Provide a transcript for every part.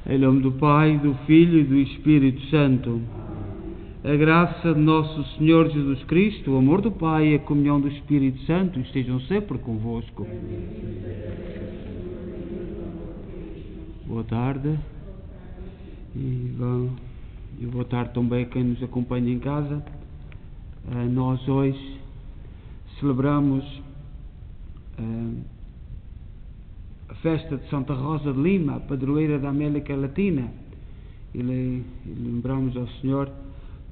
Em nome do Pai, do Filho e do Espírito Santo. A graça de nosso Senhor Jesus Cristo, o amor do Pai e a comunhão do Espírito Santo estejam sempre convosco. Boa tarde. E boa tarde também a quem nos acompanha em casa. Nós hoje celebramos a festa de Santa Rosa de Lima, a padroeira da América Latina, e lembramos ao Senhor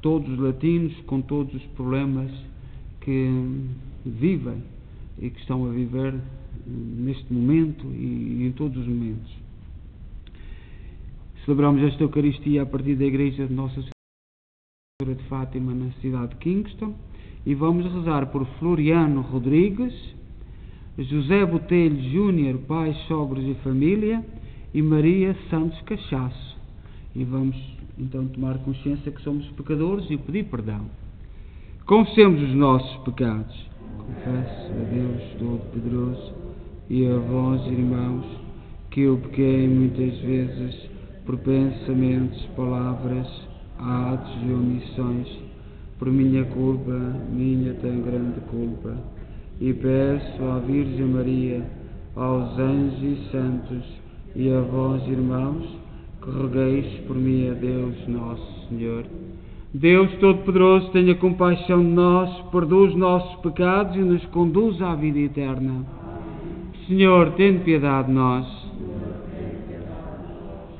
todos os latinos com todos os problemas que vivem e que estão a viver neste momento e em todos os momentos. Celebramos esta Eucaristia a partir da Igreja de Nossa Senhora de Fátima na cidade de Kingston e vamos rezar por Floriano Rodrigues, José Botelho Júnior, pais, sogros e família, e Maria Santos Cachaço. E vamos então tomar consciência que somos pecadores e pedir perdão. Confessemos os nossos pecados. Confesso a Deus Todo-Poderoso e a vós, irmãos, que eu pequei muitas vezes por pensamentos, palavras, atos e omissões, por minha culpa, minha tão grande culpa. E peço à Virgem Maria, aos anjos e santos e a vós, irmãos, que rogueis por mim a Deus nosso Senhor. Deus Todo-Poderoso, tenha compaixão de nós, perdoa os nossos pecados e nos conduz à vida eterna. Senhor, tende piedade de nós.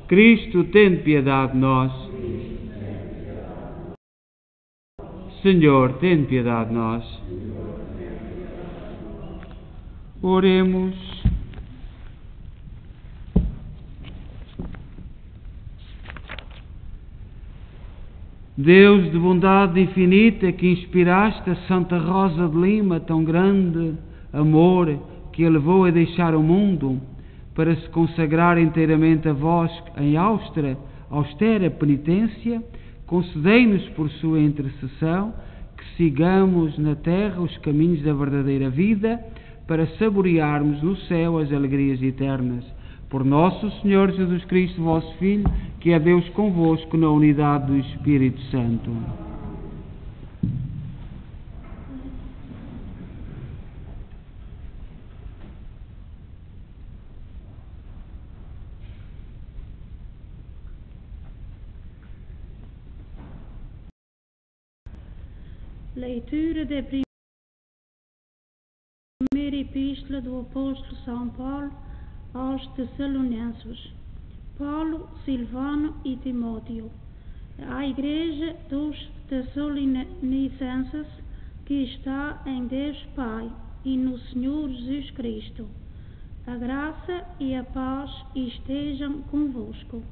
Cristo, tende piedade de nós. Senhor, tende piedade de nós. Oremos. Deus de bondade infinita, que inspiraste a Santa Rosa de Lima tão grande amor que a levou a deixar o mundo para se consagrar inteiramente a vós em austera penitência, concedei-nos por sua intercessão que sigamos na terra os caminhos da verdadeira vida, para saborearmos no céu as alegrias eternas. Por nosso Senhor Jesus Cristo, vosso Filho, que é Deus convosco na unidade do Espírito Santo. Leitura da primeira epístola do apóstolo São Paulo aos Tessalonicenses. Paulo, Silvano e Timóteo, à Igreja dos Tessalonicenses, que está em Deus Pai e no Senhor Jesus Cristo. A graça e a paz estejam convosco.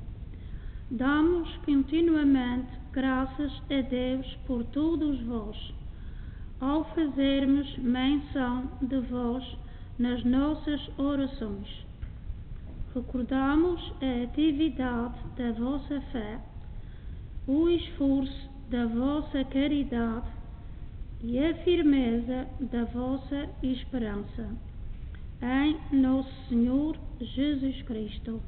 Damos continuamente graças a Deus por todos vós, ao fazermos menção de vós nas nossas orações. Recordamos a atividade da vossa fé, o esforço da vossa caridade e a firmeza da vossa esperança em nosso Senhor Jesus Cristo.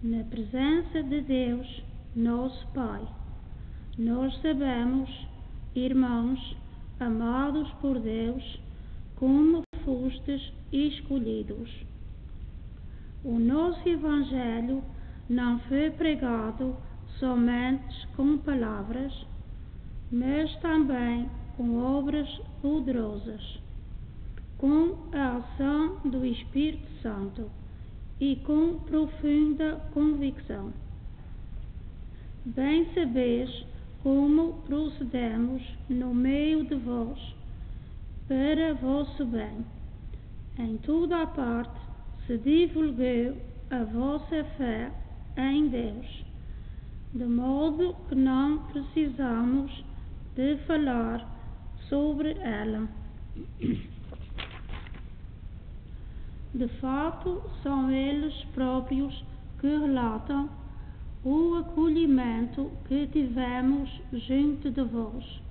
Na presença de Deus, nosso Pai, nós sabemos, irmãos, amados por Deus, como fostes escolhidos. O nosso Evangelho não foi pregado somente com palavras, mas também com obras poderosas, com a ação do Espírito Santo e com profunda convicção. Bem sabeis como procedemos no meio de vós, para vosso bem. Em toda a parte se divulgou a vossa fé em Deus, de modo que não precisamos de falar sobre ela. De fato, são eles próprios que relatam o acolhimento que tivemos junto de vós,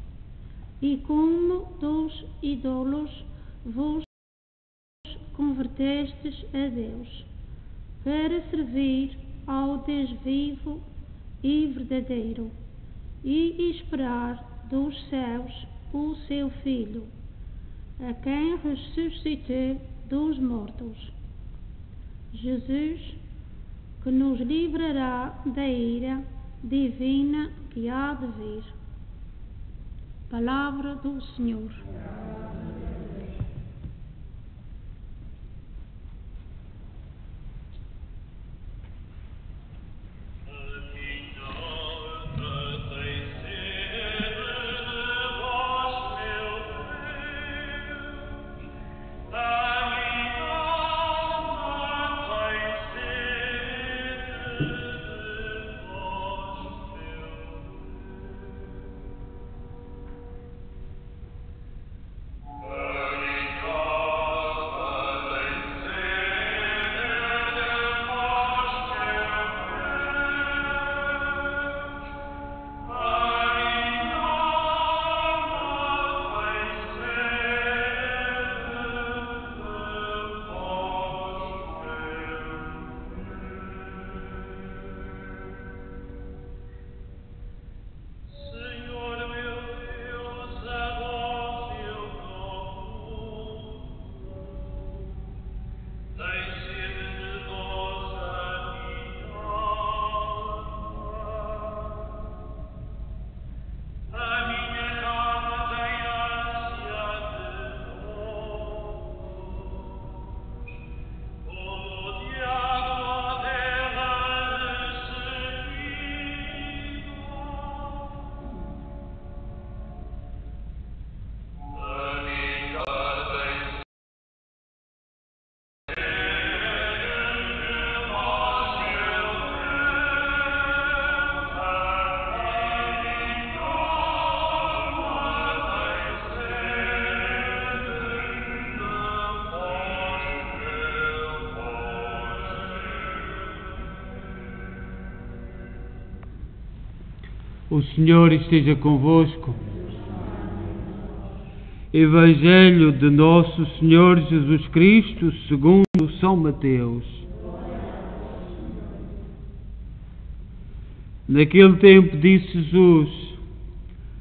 e como dos ídolos vos convertestes a Deus, para servir ao Deus vivo e verdadeiro, e esperar dos céus o seu Filho, a quem ressuscitou dos mortos, Jesus, que nos livrará da ira divina que há de vir. Palavra do Senhor. O Senhor esteja convosco. Evangelho de Nosso Senhor Jesus Cristo segundo São Mateus. Naquele tempo disse Jesus: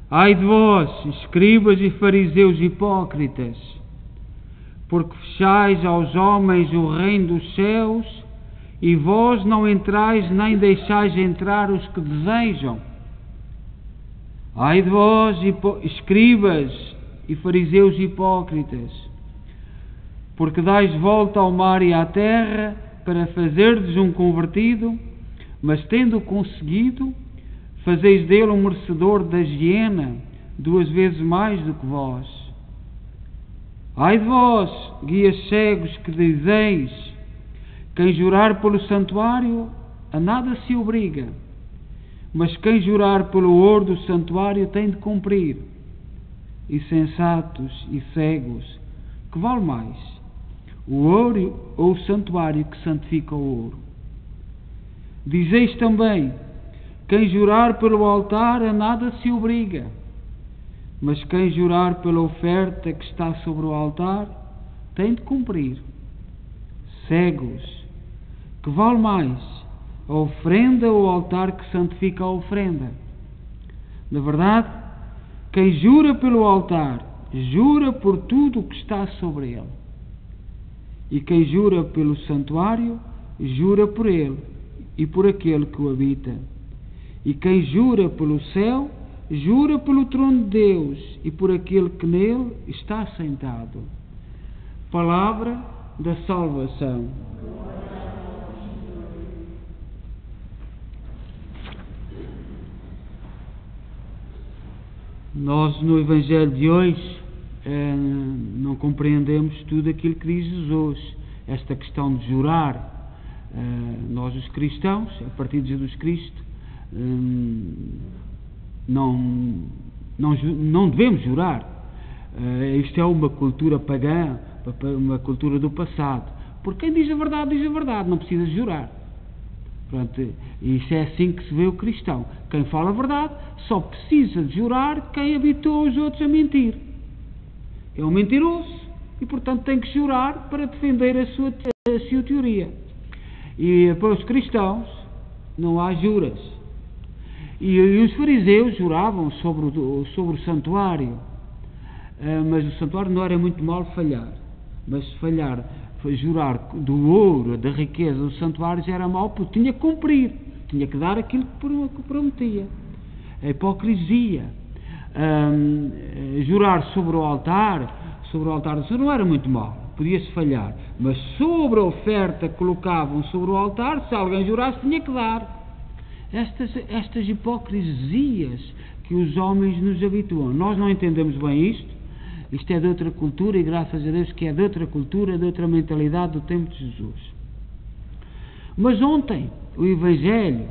Ai de vós, escribas e fariseus hipócritas, porque fechais aos homens o reino dos céus, e vós não entrais nem deixais entrar os que desejam. Ai de vós, escribas e fariseus hipócritas, porque dais volta ao mar e à terra para fazerdes um convertido, mas tendo conseguido, fazeis dele um merecedor da hiena, 2 vezes mais do que vós. Ai de vós, guias cegos, que dizeis: quem jurar pelo santuário, a nada se obriga, mas quem jurar pelo ouro do santuário tem de cumprir. Insensatos e cegos, que vale mais, o ouro ou o santuário que santifica o ouro? Dizeis também: quem jurar pelo altar, a nada se obriga, mas quem jurar pela oferta que está sobre o altar tem de cumprir. Cegos, que vale mais, a oferenda ou o altar que santifica a oferenda? Na verdade, quem jura pelo altar, jura por tudo o que está sobre ele. E quem jura pelo santuário, jura por ele e por aquele que o habita. E quem jura pelo céu, jura pelo trono de Deus e por aquele que nele está sentado. Palavra da salvação. Nós, no Evangelho de hoje, não compreendemos tudo aquilo que diz Jesus. Esta questão de jurar, nós os cristãos, a partir de Jesus Cristo, não devemos jurar. Isto é uma cultura pagã, uma cultura do passado. Porque quem diz a verdade, não precisa jurar. Pronto, isso é assim que se vê o cristão. Quem fala a verdade só precisa de jurar quem habituou os outros a mentir. É um mentiroso e, portanto, tem que jurar para defender a sua teoria. E para os cristãos, não há juras. E os fariseus juravam sobre o santuário, mas o santuário não era muito mal falhar, mas jurar do ouro, da riqueza do santuário já era mau, porque tinha que cumprir, tinha que dar aquilo que prometia. A hipocrisia. Jurar sobre o altar do Senhor não era muito mal, podia-se falhar, mas sobre a oferta que colocavam sobre o altar, se alguém jurasse, tinha que dar. Estas hipocrisias que os homens nos habituam. Nós não entendemos bem isto é de outra cultura, e graças a Deus que é de outra cultura, de outra mentalidade do tempo de Jesus. Mas ontem o Evangelho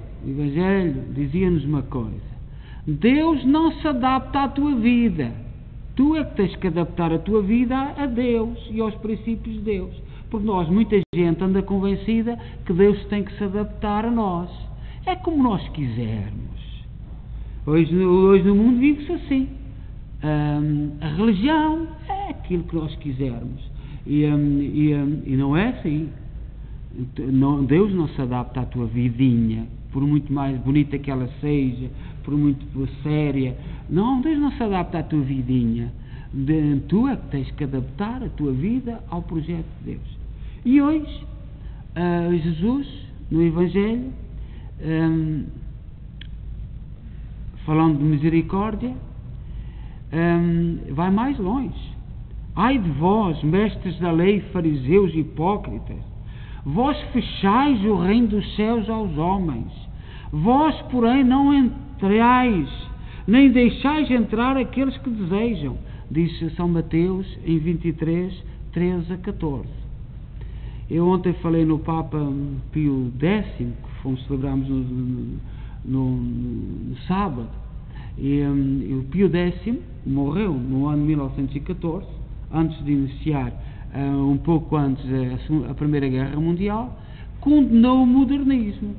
dizia-nos uma coisa: Deus não se adapta à tua vida, tu é que tens que adaptar a tua vida a Deus e aos princípios de Deus, porque muita gente anda convencida que Deus tem que se adaptar a nós. É como nós quisermos. Hoje no mundo vive-se assim. A religião é aquilo que nós quisermos. E não é assim. Deus não se adapta à tua vidinha, por muito mais bonita que ela seja, por muito séria. Não, Deus não se adapta à tua vidinha. Tu é que tens que adaptar a tua vida ao projeto de Deus. E hoje, Jesus, no Evangelho, falando de misericórdia, vai mais longe. Ai de vós, mestres da lei, fariseus hipócritas, vós fechais o reino dos céus aos homens, vós, porém, não entrais, nem deixais entrar aqueles que desejam, diz São Mateus em 23, 13 a 14. Eu ontem falei no Papa Pio X, que celebramos no sábado, e o Pio X morreu no ano de 1914, antes de iniciar, um pouco antes a Primeira Guerra Mundial, condenou o modernismo.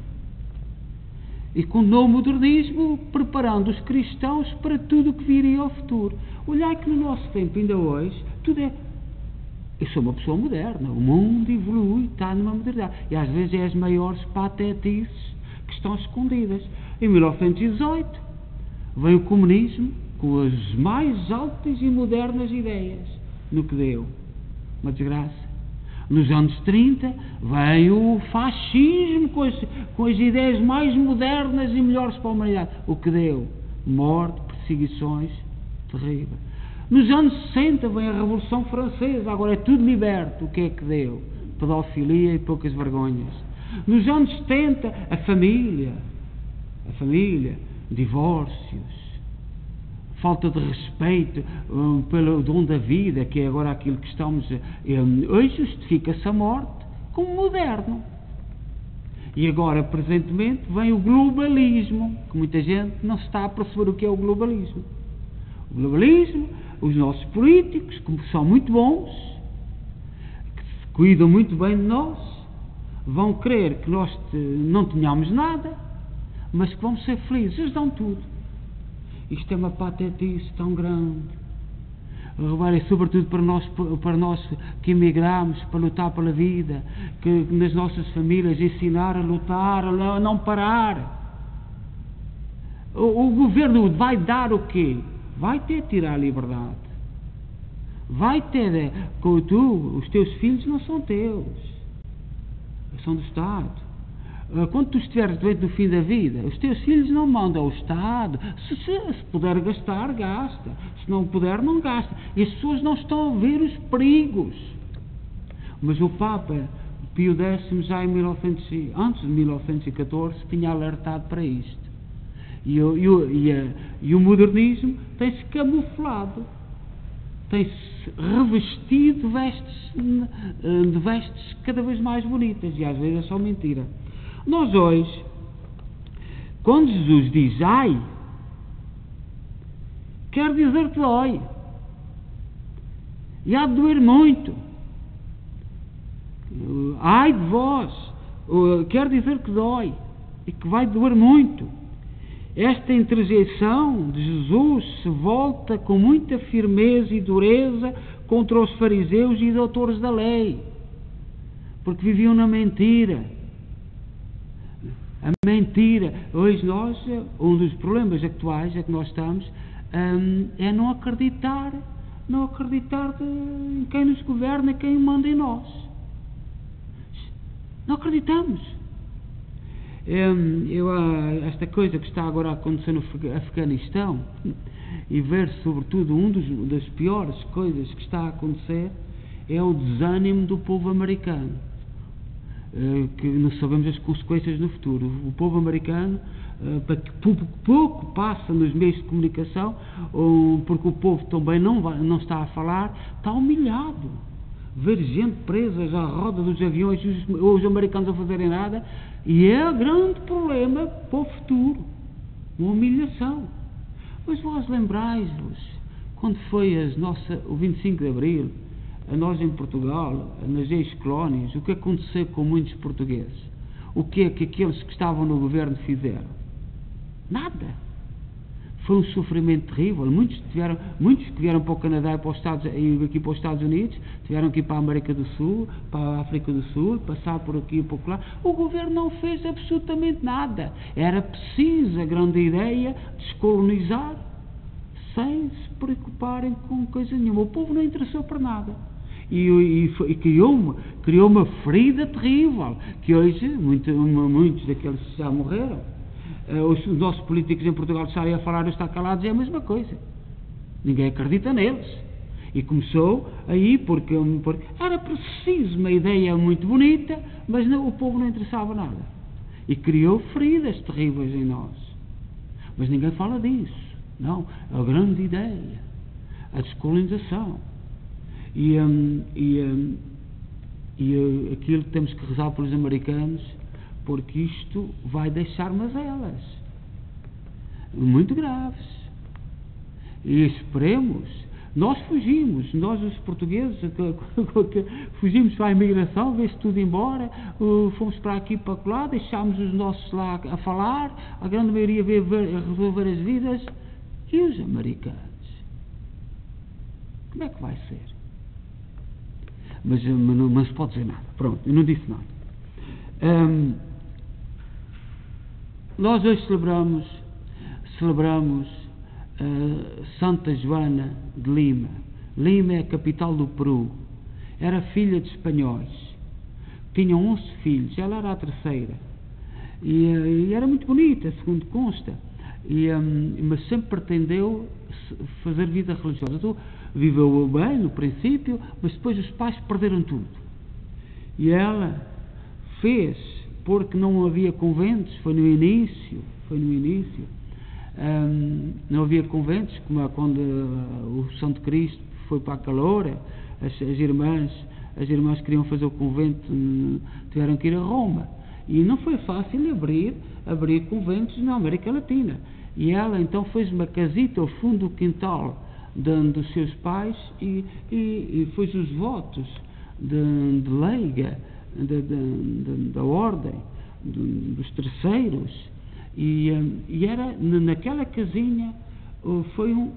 E condenou o modernismo preparando os cristãos para tudo o que viria ao futuro. Olhai que no nosso tempo, ainda hoje, tudo é... Eu sou uma pessoa moderna, o mundo evolui, está numa modernidade. E às vezes é as maiores patetices que estão escondidas. Em 1918 vem o comunismo com as mais altas e modernas ideias. No que deu? Uma desgraça. Nos anos 30 vem o fascismo com as ideias mais modernas e melhores para a humanidade. O que deu? Morte, perseguições, terrível. Nos anos 60 vem a Revolução Francesa, agora é tudo liberto. O que é que deu? Pedofilia e poucas vergonhas. Nos anos 70, a família, divórcios, falta de respeito pelo dom da vida, que é agora aquilo que estamos... Hoje justifica-se a morte como moderno. E agora, presentemente, vem o globalismo, que muita gente não se está a perceber o que é o globalismo. O globalismo, os nossos políticos, que são muito bons, que cuidam muito bem de nós, vão querer que nós não tenhamos nada, mas que vamos ser felizes. Eles dão tudo. Isto é uma patetice tão grande. Agora, sobretudo para nós que emigramos para lutar pela vida, que nas nossas famílias ensinar a lutar, a não parar. O governo vai dar o quê? Vai ter de tirar a liberdade. Vai ter... os teus filhos não são teus. São do Estado. Quando tu estiveres doente no fim da vida, os teus filhos não mandam ao Estado. Se puder gastar, gasta. Se não puder, não gasta. E as pessoas não estão a ver os perigos. Mas o Papa Pio X, já antes de 1914, tinha alertado para isto. E o modernismo tem-se camuflado. Tem-se revestido de vestes cada vez mais bonitas. E às vezes é só mentira. Nós hoje, quando Jesus diz ai, quer dizer que dói. E há de doer muito. Ai de vós, quer dizer que dói e que vai doer muito. Esta interjeição de Jesus se volta com muita firmeza e dureza contra os fariseus e doutores da lei, porque viviam na mentira. A mentira. Hoje nós, um dos problemas atuais é que nós estamos, é não acreditar em quem nos governa e quem manda em nós. Não acreditamos. Esta coisa que está agora a acontecer no Afeganistão, e ver sobretudo das piores coisas que está a acontecer é o desânimo do povo americano, que não sabemos as consequências no futuro. O povo americano, pouco passa nos meios de comunicação, porque o povo também não está a falar, está humilhado. Ver gente presa à roda dos aviões, os americanos a fazerem nada, e é o grande problema para o futuro, uma humilhação. Mas vós lembrais-vos, quando foi o 25 de Abril, a nós em Portugal, nas ex-colónias, o que aconteceu com muitos portugueses? O que é que aqueles que estavam no governo fizeram? Nada. Foi um sofrimento terrível. Muitos que vieram para o Canadá e aqui para os Estados Unidos, tiveram que ir para a América do Sul, para a África do Sul, passar por aqui e por lá. O governo não fez absolutamente nada. Era preciso a grande ideia de descolonizar sem se preocuparem com coisa nenhuma. O povo não interessou por nada. E criou uma ferida terrível, que hoje muitos daqueles já morreram. Os nossos políticos em Portugal estarem a falar ou estar calados é a mesma coisa. Ninguém acredita neles. E começou aí porque era preciso uma ideia muito bonita, mas o povo não interessava nada. E criou feridas terríveis em nós. Mas ninguém fala disso. Não, a grande ideia, a descolonização. E aquilo que temos que rezar pelos americanos, porque isto vai deixar mazelas muito graves. E esperemos, nós os portugueses, fugimos para a imigração, veio-se tudo embora, fomos para aqui para lá, deixámos os nossos lá a falar, a grande maioria veio a resolver as vidas. E os americanos? Como é que vai ser? Mas não se pode dizer nada. Pronto, eu não disse nada. Nós hoje celebramos Santa Joana de Lima. Lima é a capital do Peru. Era filha de espanhóis. Tinham 11 filhos. Ela era a terceira. E era muito bonita, segundo consta. Mas sempre pretendeu fazer vida religiosa. Então, viveu bem no princípio, mas depois os pais perderam tudo. E ela fez, porque não havia conventos, foi no início, não havia conventos, como quando o Santo Cristo foi para a Caloura, as irmãs queriam fazer o convento, tiveram que ir a Roma. E não foi fácil abrir conventos na América Latina. E ela então fez uma casita ao fundo do quintal dos seus pais e fez os votos de leiga, da ordem, dos terceiros. E era naquela casinha, foi um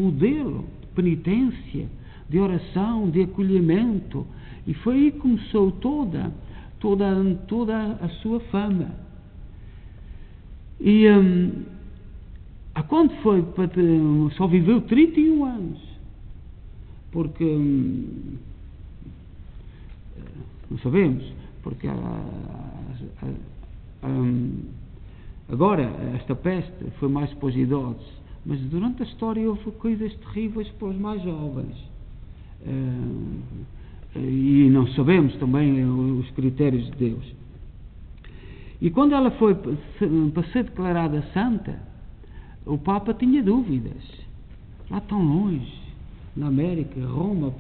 modelo de penitência, de oração, de acolhimento. E foi aí que começou toda a sua fama. E quando foi, só viveu 31 anos, porque não sabemos, porque agora esta peste foi mais para os idosos, mas durante a história houve coisas terríveis para os mais jovens. E não sabemos também os critérios de Deus. E quando ela foi para ser declarada santa, o Papa tinha dúvidas. Lá tão longe, na América, Roma,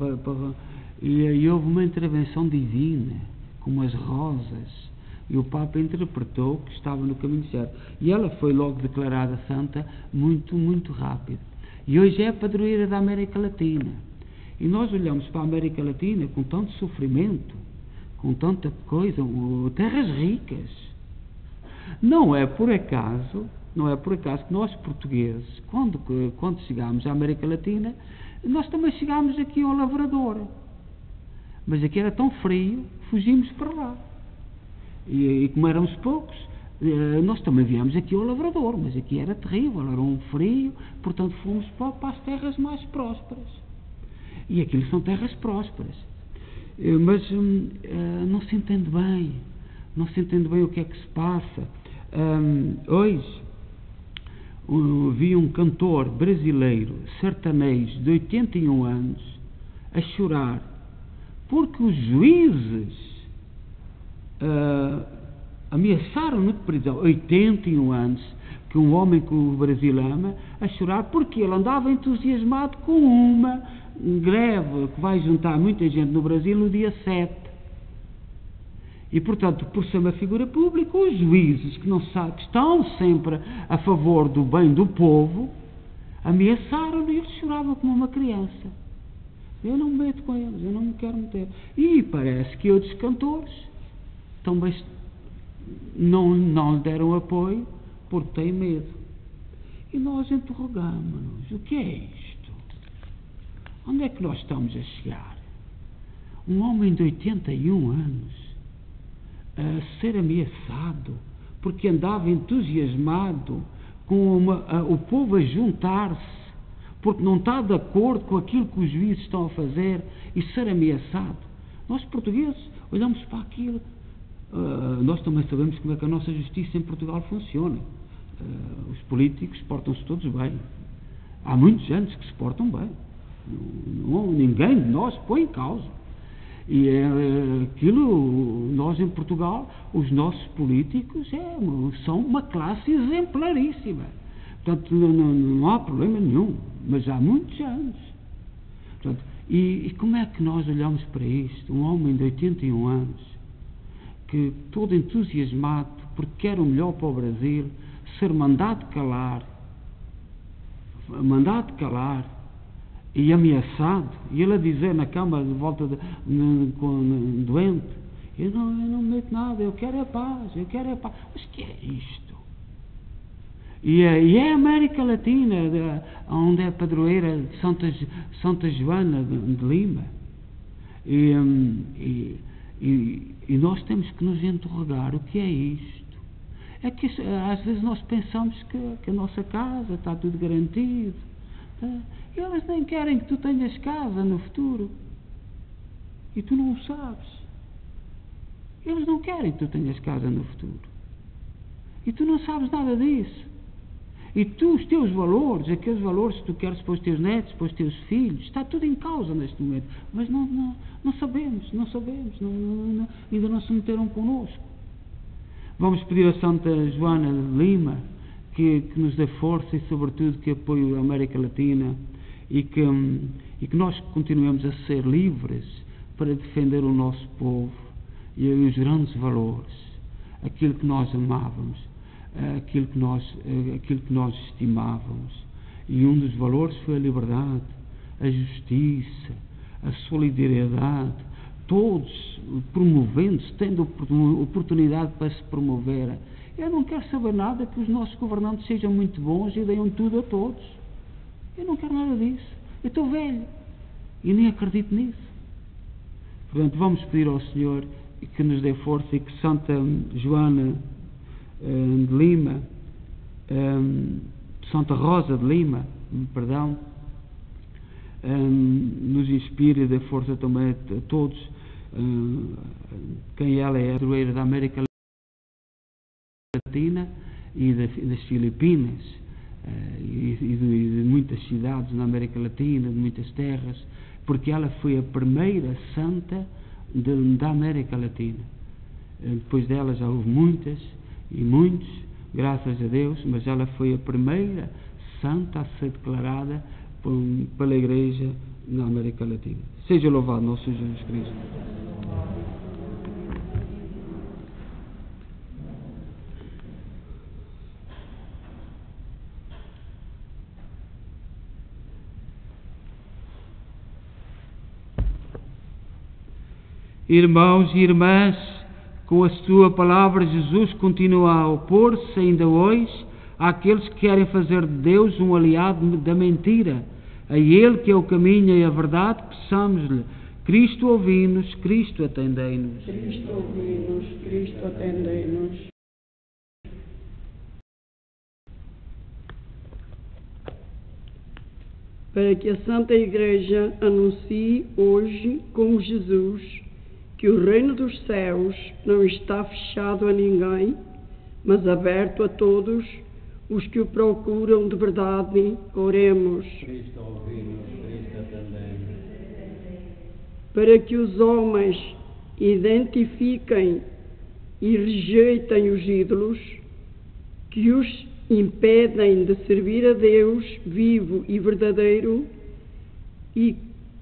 e houve uma intervenção divina, como as rosas, e o Papa interpretou que estava no caminho certo. E ela foi logo declarada santa muito, muito rápido. E hoje é a padroeira da América Latina. E nós olhamos para a América Latina com tanto sofrimento, com tanta coisa, terras ricas. Não é por acaso que nós portugueses, quando chegámos à América Latina, nós também chegámos aqui ao Lavrador. Mas aqui era tão frio, fugimos para lá. E como éramos poucos, Nós também viemos aqui ao Lavrador, mas aqui era terrível, era um frio, portanto fomos para as terras mais prósperas. E aquilo são terras prósperas. Mas não se entende bem, o que é que se passa. Hoje vi um cantor brasileiro, sertanejo, de 81 anos, a chorar, porque os juízes ameaçaram-no de prisão. 81 anos, que um homem que o Brasil ama, a chorar, porque ele andava entusiasmado com uma greve que vai juntar muita gente no Brasil no dia 7. E, portanto, por ser uma figura pública, os juízes que estão sempre a favor do bem do povo, ameaçaram-no e ele chorava como uma criança. Eu não me meto com eles, eu não me quero meter. E parece que outros cantores também não lhe deram apoio porque têm medo. E nós interrogamos-nos, o que é isto? Onde é que nós estamos a chegar? Um homem de 81 anos a ser ameaçado porque andava entusiasmado com o povo a juntar-se porque não está de acordo com aquilo que os juízes estão a fazer e ser ameaçado. Nós portugueses olhamos para aquilo. Nós também sabemos como é que a nossa justiça em Portugal funciona. Os políticos portam-se todos bem. Há muitos anos que se portam bem. Ninguém de nós põe em causa. E aquilo, nós em Portugal, os nossos políticos são uma classe exemplaríssima. Portanto, não há problema nenhum. Mas há muitos anos. Portanto, e como é que nós olhamos para isto? Um homem de 81 anos, que todo entusiasmado, porque quer o melhor para o Brasil, ser mandado calar e ameaçado, e ele a dizer na cama de volta doente, eu não meto nada, eu quero a paz. Mas que é isto? E é a América Latina, onde é a padroeira de Santa Joana de Lima. E nós temos que nos interrogar, o que é isto? É que às vezes nós pensamos que a nossa casa está tudo garantido. E eles nem querem que tu tenhas casa no futuro. E tu não o sabes. Eles não querem que tu tenhas casa no futuro. E tu não sabes nada disso. E tu, os teus valores, aqueles valores que tu queres para os teus netos, para os teus filhos, está tudo em causa neste momento. Mas não sabemos, ainda não se meteram connosco. Vamos pedir a Santa Joana de Lima que nos dê força e, sobretudo, que apoie a América Latina e que nós continuemos a ser livres para defender o nosso povo e os grandes valores, aquilo que nós amávamos, aquilo que nós estimávamos. E um dos valores foi a liberdade, a justiça, a solidariedade, todos promovendo-se, tendo oportunidade para se promoverem. Eu não quero saber nada que os nossos governantes sejam muito bons e deem tudo a todos. Eu não quero nada disso. Eu estou velho e nem acredito nisso. Portanto, vamos pedir ao Senhor que nos dê força e que Santa Joana de Lima, Santa Rosa de Lima, perdão, nos inspire e dê força também a todos, quem ela é, a padroeira da América Latina e das Filipinas, e de muitas cidades na América Latina, de muitas terras, porque ela foi a primeira santa da América Latina. Depois dela já houve muitas e muitos, graças a Deus, mas ela foi a primeira santa a ser declarada pela Igreja na América Latina. Seja louvado nosso Jesus Cristo. Irmãos e irmãs, com a sua palavra Jesus continua a opor-se ainda hoje àqueles que querem fazer de Deus um aliado da mentira. A Ele que é o caminho e a verdade, peçamos-lhe: Cristo ouvi-nos, Cristo atendei-nos. Cristo ouvi-nos, Cristo atendei-nos. para que a Santa Igreja anuncie hoje, como Jesus, que o reino dos céus não está fechado a ninguém, mas aberto a todos os que o procuram de verdade. Oremos. Cristo ouvi-nos, Cristo atendemos. Para que os homens identifiquem e rejeitem os ídolos que os impedem de servir a Deus vivo e verdadeiro e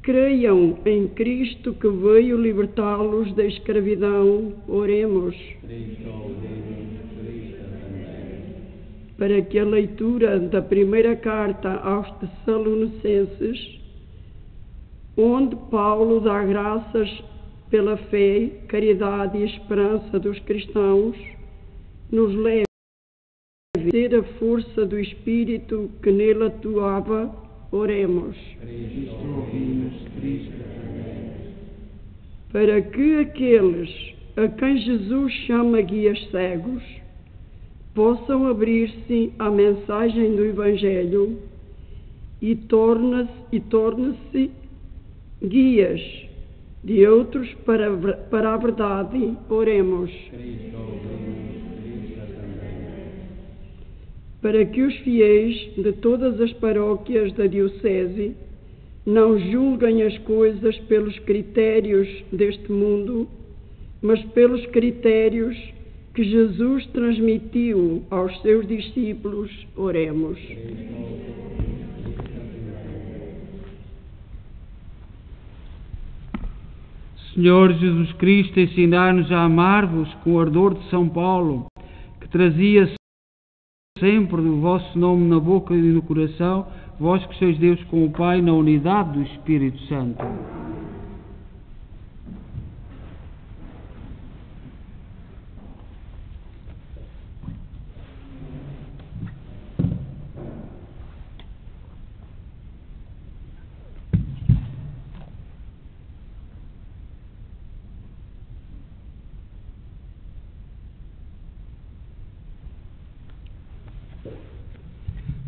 creiam em Cristo que veio libertá-los da escravidão. Oremos. Cristo ouvi-nos, Cristo atendemos. Para que a leitura da primeira carta aos Tessalonicenses, onde Paulo dá graças pela fé, caridade e esperança dos cristãos, nos leve a ter a força do Espírito que nele atuava. Oremos. Cristo ouvi-nos, Cristo atendemos. Para que aqueles a quem Jesus chama guias cegos possam abrir-se à mensagem do Evangelho e torne-se guias de outros para a verdade. Oremos. Cristo ouvi-nos, Cristo atendemos. Para que os fiéis de todas as paróquias da Diocese não julguem as coisas pelos critérios deste mundo, mas pelos critérios que Jesus transmitiu aos seus discípulos. Oremos. Senhor Jesus Cristo, ensinar-nos a amar-vos com o ardor de São Paulo, que trazia sempre o vosso nome na boca e no coração, vós que sois Deus com o Pai, na unidade do Espírito Santo.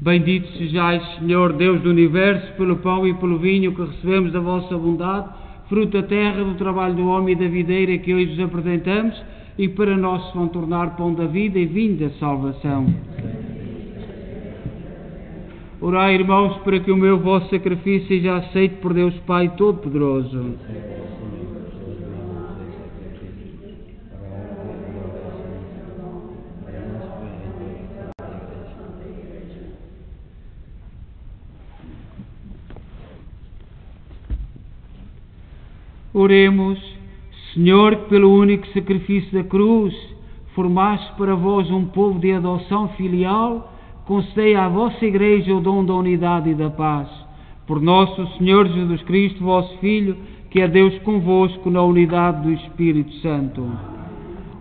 Bendito sejais, Senhor Deus do Universo, pelo pão e pelo vinho que recebemos da vossa bondade, fruto da terra, do trabalho do homem e da videira que hoje vos apresentamos, e para nós se vão tornar pão da vida e vinho da salvação. Orai, irmãos, para que o meu vosso sacrifício seja aceito por Deus Pai Todo-Poderoso. Oremos. Senhor, que pelo único sacrifício da cruz formaste para vós um povo de adoção filial, concedei à vossa Igreja o dom da unidade e da paz. Por nosso Senhor Jesus Cristo, vosso Filho, que é Deus convosco na unidade do Espírito Santo.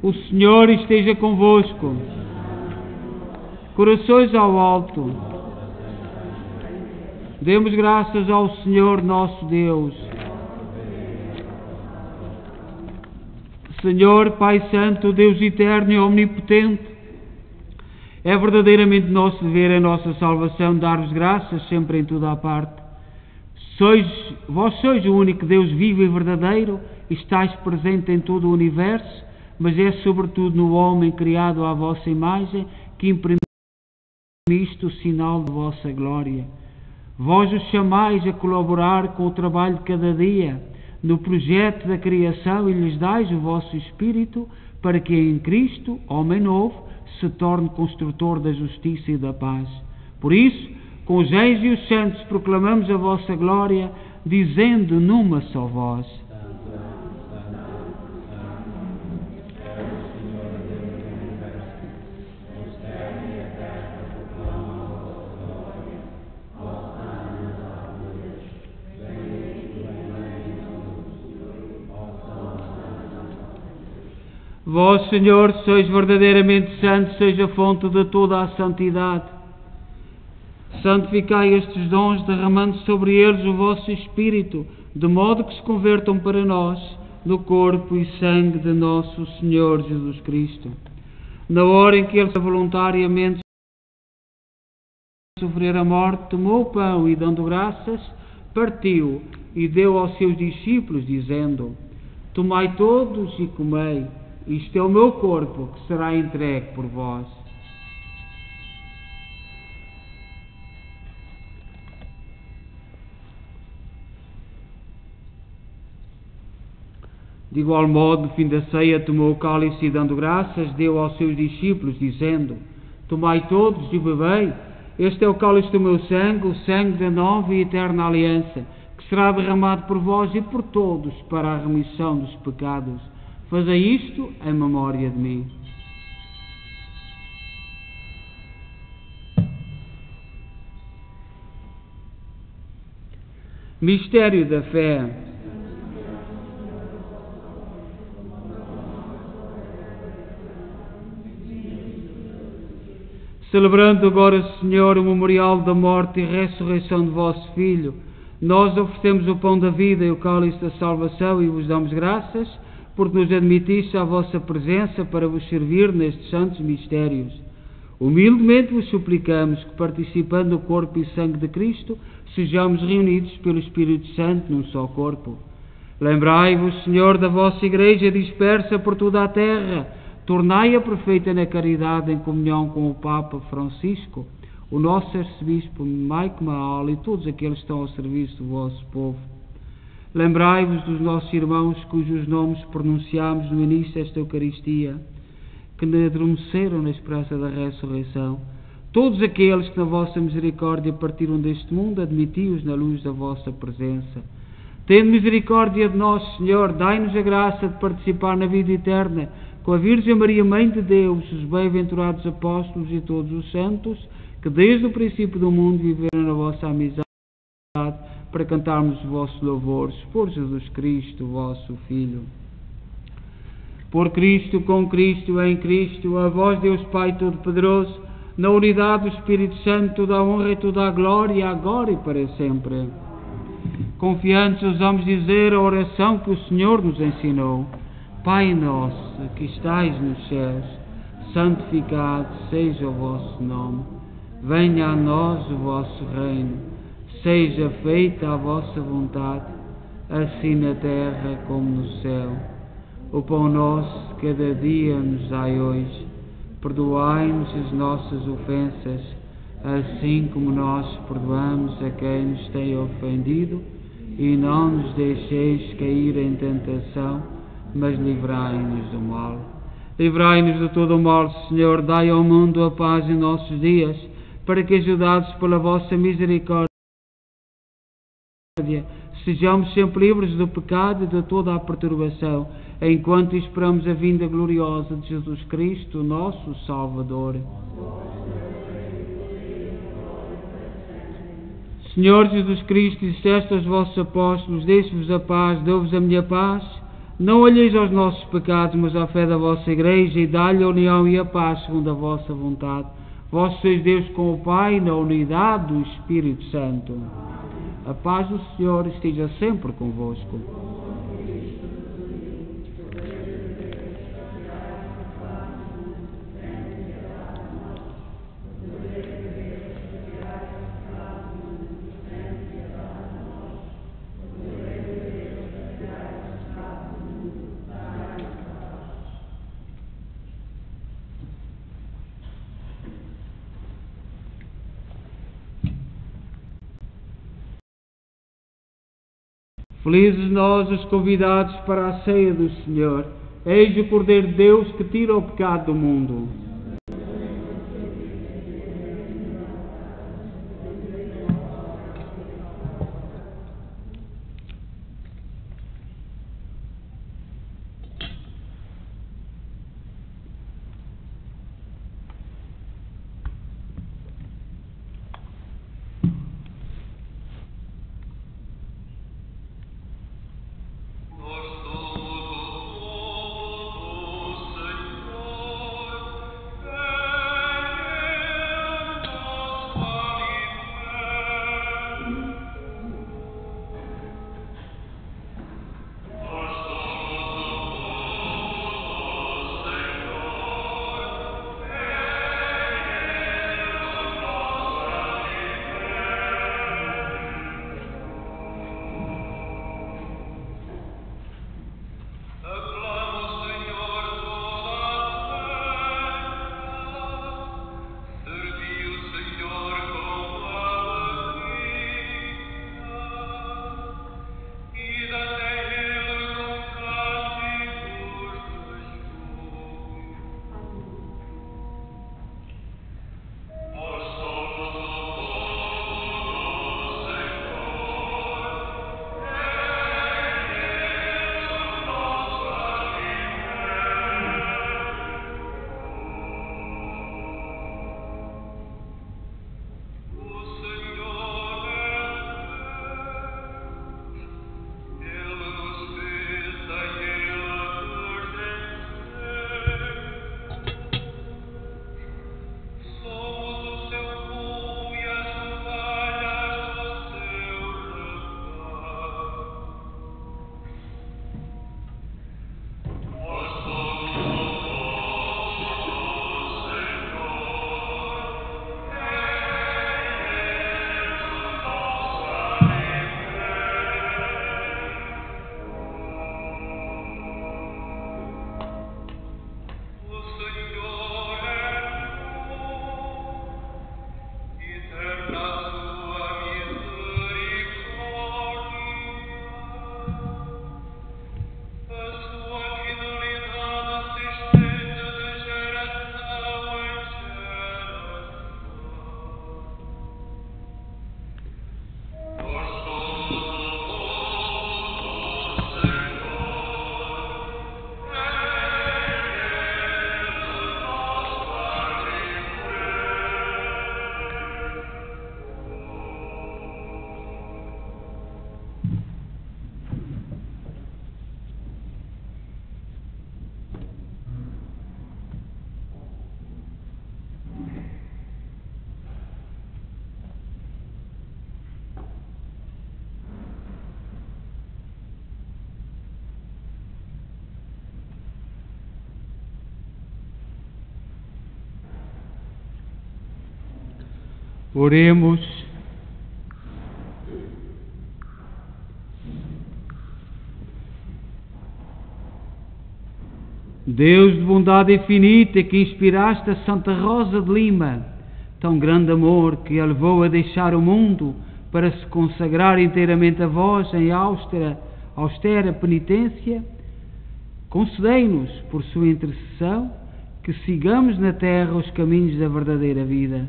O Senhor esteja convosco. Corações ao alto. Demos graças ao Senhor nosso Deus. Senhor, Pai Santo, Deus eterno e omnipotente, é verdadeiramente nosso dever, a nossa salvação, dar-vos graças sempre em toda a parte. Vós sois o único Deus vivo e verdadeiro, e estáis presente em todo o universo, mas é sobretudo no homem criado à vossa imagem que imprimiste o sinal de vossa glória. Vós os chamais a colaborar com o trabalho de cada dia, no projeto da criação, e lhes dais o vosso Espírito, para que em Cristo, homem novo, se torne construtor da justiça e da paz. Por isso, com os anjos e os santos proclamamos a vossa glória, dizendo numa só voz: Vós, Senhor, sois verdadeiramente santo, seja a fonte de toda a santidade. Santificai estes dons, derramando sobre eles o vosso Espírito, de modo que se convertam para nós no corpo e sangue de nosso Senhor Jesus Cristo. Na hora em que Ele voluntariamente sofrer a morte, tomou o pão e, dando graças, partiu e deu aos seus discípulos, dizendo: Tomai todos e comei, isto é o meu corpo que será entregue por vós. De igual modo, no fim da ceia, tomou o cálice e, dando graças, deu aos seus discípulos, dizendo: Tomai todos e bebei, este é o cálice do meu sangue, o sangue da nova e eterna aliança, que será derramado por vós e por todos para a remissão dos pecados. Fazei isto em memória de mim. Mistério da fé. Celebrando agora, Senhor, o memorial da morte e ressurreição de vosso Filho, nós oferecemos o pão da vida e o cálice da salvação e vos damos graças, porque nos admitiste à vossa presença para vos servir nestes santos mistérios. Humildemente vos suplicamos que, participando do corpo e sangue de Cristo, sejamos reunidos pelo Espírito Santo num só corpo. Lembrai-vos, Senhor, da vossa Igreja dispersa por toda a terra. Tornai-a perfeita na caridade, em comunhão com o Papa Francisco, o nosso arcebispo Mike Mahal e todos aqueles que estão ao serviço do vosso povo. Lembrai-vos dos nossos irmãos cujos nomes pronunciámos no início desta Eucaristia, que adormeceram na esperança da ressurreição. Todos aqueles que na vossa misericórdia partiram deste mundo, admiti-os na luz da vossa presença. Tende misericórdia de nós, Senhor, dai-nos a graça de participar na vida eterna, com a Virgem Maria, Mãe de Deus, os bem-aventurados apóstolos e todos os santos, que desde o princípio do mundo viveram na vossa amizade, para cantarmos os vossos louvores, por Jesus Cristo, vosso Filho. Por Cristo, com Cristo, em Cristo, a vós, Deus Pai Todo-Poderoso, na unidade do Espírito Santo, toda a honra e toda a glória, agora e para sempre. Confiantes, ousamos dizer a oração que o Senhor nos ensinou. Pai nosso, que estais nos céus, santificado seja o vosso nome. Venha a nós o vosso reino. Seja feita a vossa vontade, assim na terra como no céu. O pão nosso de cada dia nos dai hoje. Perdoai-nos as nossas ofensas, assim como nós perdoamos a quem nos tem ofendido. E não nos deixeis cair em tentação, mas livrai-nos do mal. Livrai-nos de todo o mal, Senhor, dai ao mundo a paz em nossos dias, para que, ajudados pela vossa misericórdia, sejamos sempre livres do pecado e de toda a perturbação, enquanto esperamos a vinda gloriosa de Jesus Cristo, nosso Salvador. Senhor Jesus Cristo, disseste aos vossos apóstolos: deixe-vos a paz, dou-vos a minha paz. Não olheis aos nossos pecados, mas à fé da vossa Igreja, e dá-lhe a união e a paz segundo a vossa vontade. Vós sois Deus com o Pai, na unidade do Espírito Santo. A paz do Senhor esteja sempre convosco. Felizes nós, os convidados para a ceia do Senhor. Eis o Cordeiro de Deus que tira o pecado do mundo. Oremos. Deus de bondade infinita, que inspiraste a Santa Rosa de Lima, tão grande amor que a levou a deixar o mundo para se consagrar inteiramente a vós em austera penitência, concedei-nos, por sua intercessão, que sigamos na terra os caminhos da verdadeira vida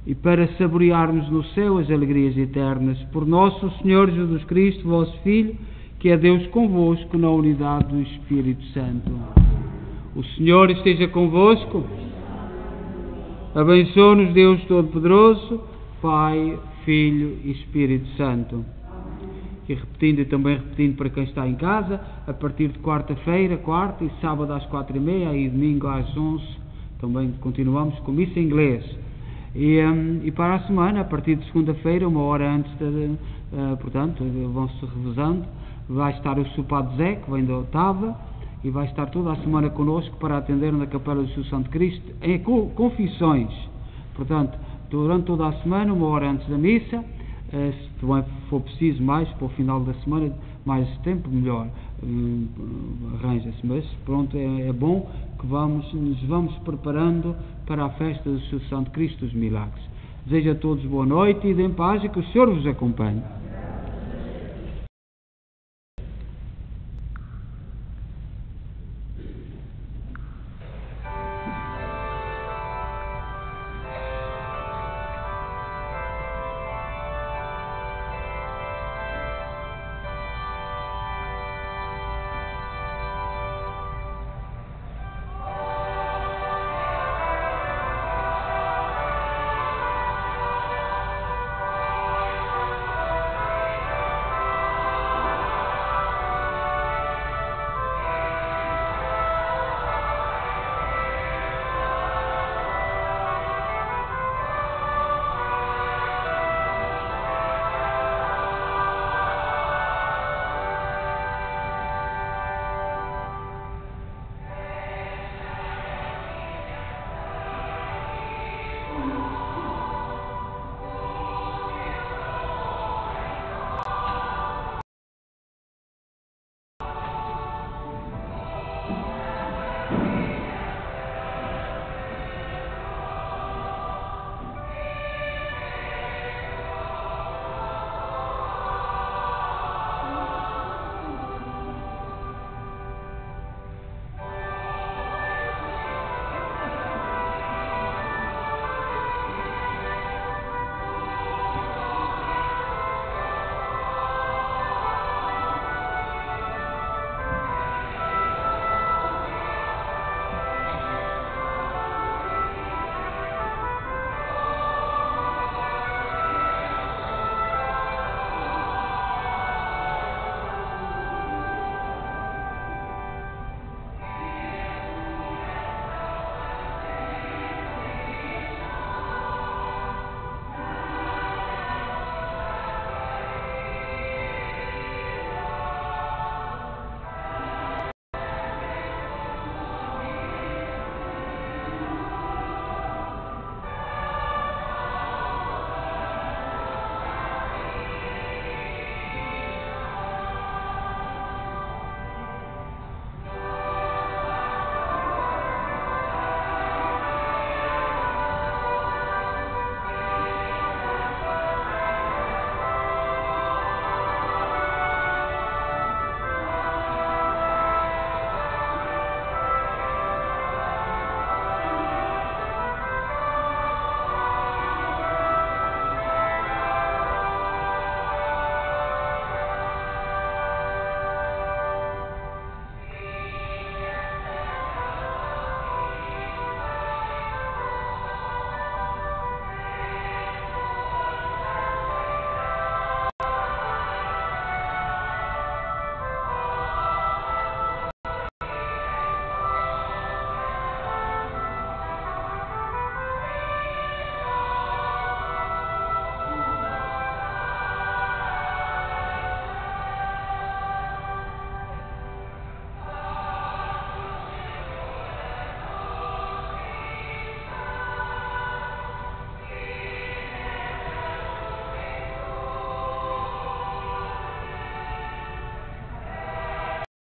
e para saborearmos no céu as alegrias eternas. Por nosso Senhor Jesus Cristo, vosso Filho, que é Deus convosco na unidade do Espírito Santo. O Senhor esteja convosco. Abençoe-nos Deus Todo-Poderoso, Pai, Filho e Espírito Santo. E também repetindo para quem está em casa, a partir de quarta-feira, quarta e sábado às 4h30 e domingo às 11, também continuamos com missa em inglês. E para a semana, a partir de segunda-feira, 1 hora antes, portanto, vão-se revezando, vai estar o Sr. Padre Zé, que vem da Otava, e vai estar toda a semana connosco para atender na Capela do Seu Santo Cristo em confissões. Portanto, durante toda a semana, 1 hora antes da missa, se também for preciso mais, para o final da semana, mais tempo, melhor, arranja-se. Mas pronto, é bom que nos vamos preparando para a festa do Seu Santo Cristo dos Milagres. Desejo a todos boa noite e de paz e que o Senhor vos acompanhe.